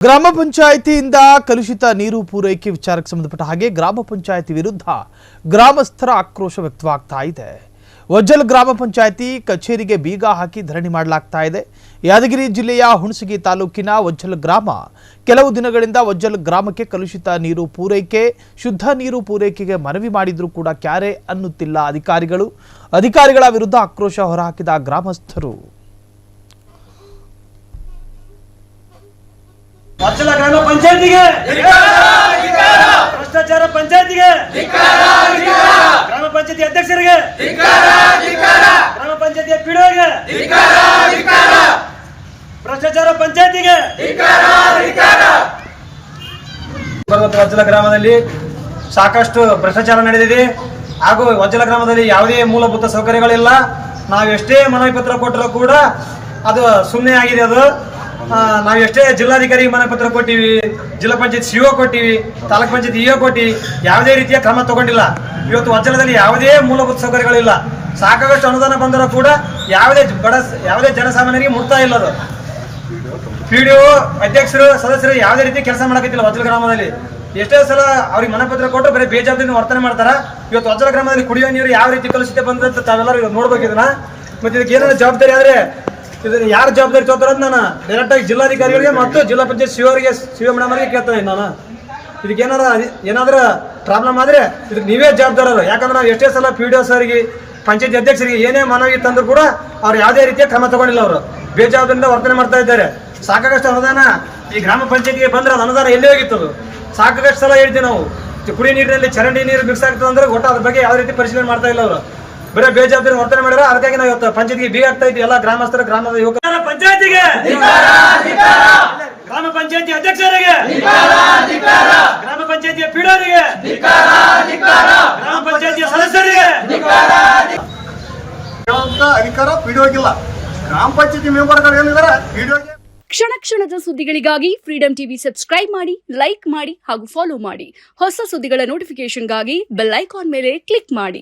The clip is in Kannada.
ಗ್ರಾಮ ಪಂಚಾಯಿತಿಯಿಂದ ಕಲುಷಿತ ನೀರು ಪೂರೈಕೆ ವಿಚಾರಕ್ಕೆ ಸಂಬಂಧಪಟ್ಟ ಹಾಗೆ ಗ್ರಾಮ ಪಂಚಾಯಿತಿ ವಿರುದ್ಧ ಗ್ರಾಮಸ್ಥರ ಆಕ್ರೋಶ ವ್ಯಕ್ತವಾಗ್ತಾ ಇದೆ. ವಜ್ಜಲ್ ಗ್ರಾಮ ಪಂಚಾಯಿತಿ ಕಚೇರಿಗೆ ಬೀಗ ಹಾಕಿ ಧರಣಿ ಮಾಡಲಾಗ್ತಾ ಇದೆ. ಯಾದಗಿರಿ ಜಿಲ್ಲೆಯ ಹುಣಸಗಿ ತಾಲೂಕಿನ ವಜ್ಜಲ್ ಗ್ರಾಮ ಕೆಲವು ದಿನಗಳಿಂದ ವಜ್ಜಲ್ ಗ್ರಾಮಕ್ಕೆ ಕಲುಷಿತ ನೀರು ಪೂರೈಕೆ, ಶುದ್ಧ ನೀರು ಪೂರೈಕೆಗೆ ಮನವಿ ಮಾಡಿದ್ರೂ ಕೂಡ ಕ್ಯಾರೆ ಅನ್ನುತ್ತಿಲ್ಲ ಅಧಿಕಾರಿಗಳ ವಿರುದ್ಧ ಆಕ್ರೋಶ ಹೊರಹಾಕಿದ ಗ್ರಾಮಸ್ಥರು. ವಜ್ಜಲ ಗ್ರಾಮ ಪಂಚಾಯತಿಗೆ ಭ್ರಷ್ಟಾಚಾರ ಪಂಚಾಯತಿಗೆ ಗ್ರಾಮ ಪಂಚಾಯತಿ ಅಧ್ಯಕ್ಷರಿಗೆ ಗ್ರಾಮ ಪಂಚಾಯತಿಯ ಪಿಡಿಒಗೆ ಭ್ರಷ್ಟಾಚಾರ ಪಂಚಾಯತಿಗೆ ವಜ್ಜಲ ಗ್ರಾಮದಲ್ಲಿ ಸಾಕಷ್ಟು ಭ್ರಷ್ಟಾಚಾರ ನಡೆದಿದೆ ಹಾಗೂ ವಜ್ಜಲ ಗ್ರಾಮದಲ್ಲಿ ಯಾವುದೇ ಮೂಲಭೂತ ಸೌಕರ್ಯಗಳಿಲ್ಲ. ನಾವು ಎಷ್ಟೇ ಮನವಿ ಪತ್ರ ಕೊಟ್ಟರೂ ಕೂಡ ಅದು ಸುಮ್ಮನೆ ಆಗಿದೆ. ಅದು ನಾವು ಎಷ್ಟೇ ಜಿಲ್ಲಾಧಿಕಾರಿಗೆ ಮನವಿ ಪತ್ರ ಕೊಟ್ಟಿವಿ, ಜಿಲ್ಲಾ ಪಂಚಾಯತ್ ಸಿಒ ಕೊಟ್ಟಿವಿ, ತಾಲೂಕ್ ಪಂಚಾಯತ್ ಇಒ ಕೊಟ್ಟಿವಿ, ಯಾವುದೇ ರೀತಿಯ ಕ್ರಮ ತಗೊಂಡಿಲ್ಲ. ಇವತ್ತು ವಜ್ಜಲದಲ್ಲಿ ಯಾವುದೇ ಮೂಲಭೂತ ಸೌಕರ್ಯಗಳಿಲ್ಲ. ಸಾಕಷ್ಟು ಅನುದಾನ ಬಂದರೂ ಕೂಡ ಯಾವುದೇ ಜನಸಾಮಾನ್ಯರಿಗೆ ಮುಟ್ತಾ ಇಲ್ಲ. ಅದು ಪಿಡಿಒ ಅಧ್ಯಕ್ಷರು ಸದಸ್ಯರು ಯಾವುದೇ ರೀತಿ ಕೆಲಸ ಮಾಡಕತ್ತಿಲ್ಲ. ವಜ್ಜಲ ಗ್ರಾಮದಲ್ಲಿ ಎಷ್ಟೇ ಸಲ ಅವ್ರಿಗೆ ಮನವಿ ಪತ್ರ ಕೊಟ್ಟರು ಬರೀ ಬೇಜವಾಬ್ದಾರಿ ವರ್ತನೆ ಮಾಡ್ತಾರ. ಇವತ್ತು ವಜ್ಜಲ ಗ್ರಾಮದಲ್ಲಿ ಕುಡಿಯುವ ನೀರು ಯಾವ ರೀತಿ ಕಲುಷಿತ ಬಂದಂತ ತಾವೆಲ್ಲರೂ ನೋಡ್ಬೇಕು. ಇದನ್ನ ಮತ್ತೆ ಇದಕ್ಕೆ ಏನಾದ್ರು ಜವಾಬ್ದಾರಿ ಆದ್ರೆ ಇದನ್ನ ಯಾರು ಜವಾಬ್ದಾರಿ ತಗೋತಾರ ಅಂತ ನಾನು ಡೈರೆಕ್ಟ್ ಆಗಿ ಜಿಲ್ಲಾಧಿಕಾರಿಗಳಿಗೆ ಮತ್ತು ಜಿಲ್ಲಾ ಪಂಚಾಯತ್ ಸಿಒ ಮೇಡಮ್ ಅವರಿಗೆ ಕೇಳ್ತೇನೆ. ನಾನು ಇದಕ್ಕೆ ಏನಾದ್ರೂ ಪ್ರಾಬ್ಲಮ್ ಆದ್ರೆ ಇದಕ್ಕೆ ನೀವೇ ಜವಾಬ್ದಾರರು. ಯಾಕಂದ್ರೆ ನಾವು ಎಷ್ಟೇ ಸಲ ಪಿಡಿಒ ಸರ್ಗೆ ಪಂಚಾಯತ್ ಅಧ್ಯಕ್ಷರಿಗೆ ಏನೇ ಮನವಿ ತಂದ್ರು ಕೂಡ ಅವ್ರು ಯಾವುದೇ ರೀತಿಯ ಕ್ರಮ ತಗೊಂಡಿಲ್ಲ. ಅವರು ಬೇಜವಾಬ್ದಾರಿಯಿಂದ ವರ್ತನೆ ಮಾಡ್ತಾ ಇದ್ದಾರೆ. ಸಾಕಷ್ಟು ಅನುದಾನ ಈ ಗ್ರಾಮ ಪಂಚಾಯತಿಗೆ ಬಂದ್ರೆ ಅದು ಅನುದಾನ ಎಲ್ಲಿ ಹೋಗಿತ್ತು? ಸಾಕಷ್ಟು ಸಲ ಹೇಳ್ತೀವಿ ನಾವು, ಕುಡಿಯ ನೀರಿನಲ್ಲಿ ಚರಂಡಿ ನೀರು ಮಿಕ್ಸ್ ಆಗ್ತದೆ ಅಂದ್ರೆ ಒಟ್ಟು ಅದ್ರ ಬಗ್ಗೆ ಯಾವುದೇ ರೀತಿ ಪರಿಶೀಲನೆ ಮಾಡ್ತಾ ಇಲ್ಲ. ಅವರು ಬರೀ ಬೇಜವಾಬ್ದಾರಿ ವರ್ತನೆ ಮಾಡಿದ್ರೆ ಅದಕ್ಕಾಗಿ ನಾವು ಇವತ್ತು ಪಂಚಾಯತಿಗೆ ಬೀಗ ಆಗ್ತಾ ಇದ್ವಿ. ಎಲ್ಲ ಗ್ರಾಮಸ್ಥರ ಗ್ರಾಮದ ಯುವಕರ ಪಂಚಾಯತಿಗೆ, ಗ್ರಾಮ ಪಂಚಾಯತಿ ಅಧ್ಯಕ್ಷರಿಗೆ, ಗ್ರಾಮ ಪಂಚಾಯತಿಯ ಪಿಡಿಒರಿಗೆ, ಗ್ರಾಮ ಪಂಚಾಯತಿಯ ಸದಸ್ಯರಿಗೆ ಅಧಿಕಾರ ಪಿಡಿಒಗಿಲ್ಲ. ಗ್ರಾಮ ಪಂಚಾಯತಿ ಮೆಂಬರ್ಗಳು ಏನಿದ್ದಾರೆ ಪಿಡಿಒಗೆ. ಕ್ಷಣ ಕ್ಷಣದ ಸುದ್ದಿಗಳಿಗಾಗಿ ಫ್ರೀಡಂ ಟಿವಿ ಸಬ್ಸ್ಕ್ರೈಬ್ ಮಾಡಿ, ಲೈಕ್ ಮಾಡಿ ಹಾಗೂ ಫಾಲೋ ಮಾಡಿ. ಹೊಸ ಸುದ್ದಿಗಳ ನೋಟಿಫಿಕೇಶನ್ಗಾಗಿ ಬೆಲ್ ಐಕಾನ್ ಮೇಲೆ ಕ್ಲಿಕ್ ಮಾಡಿ.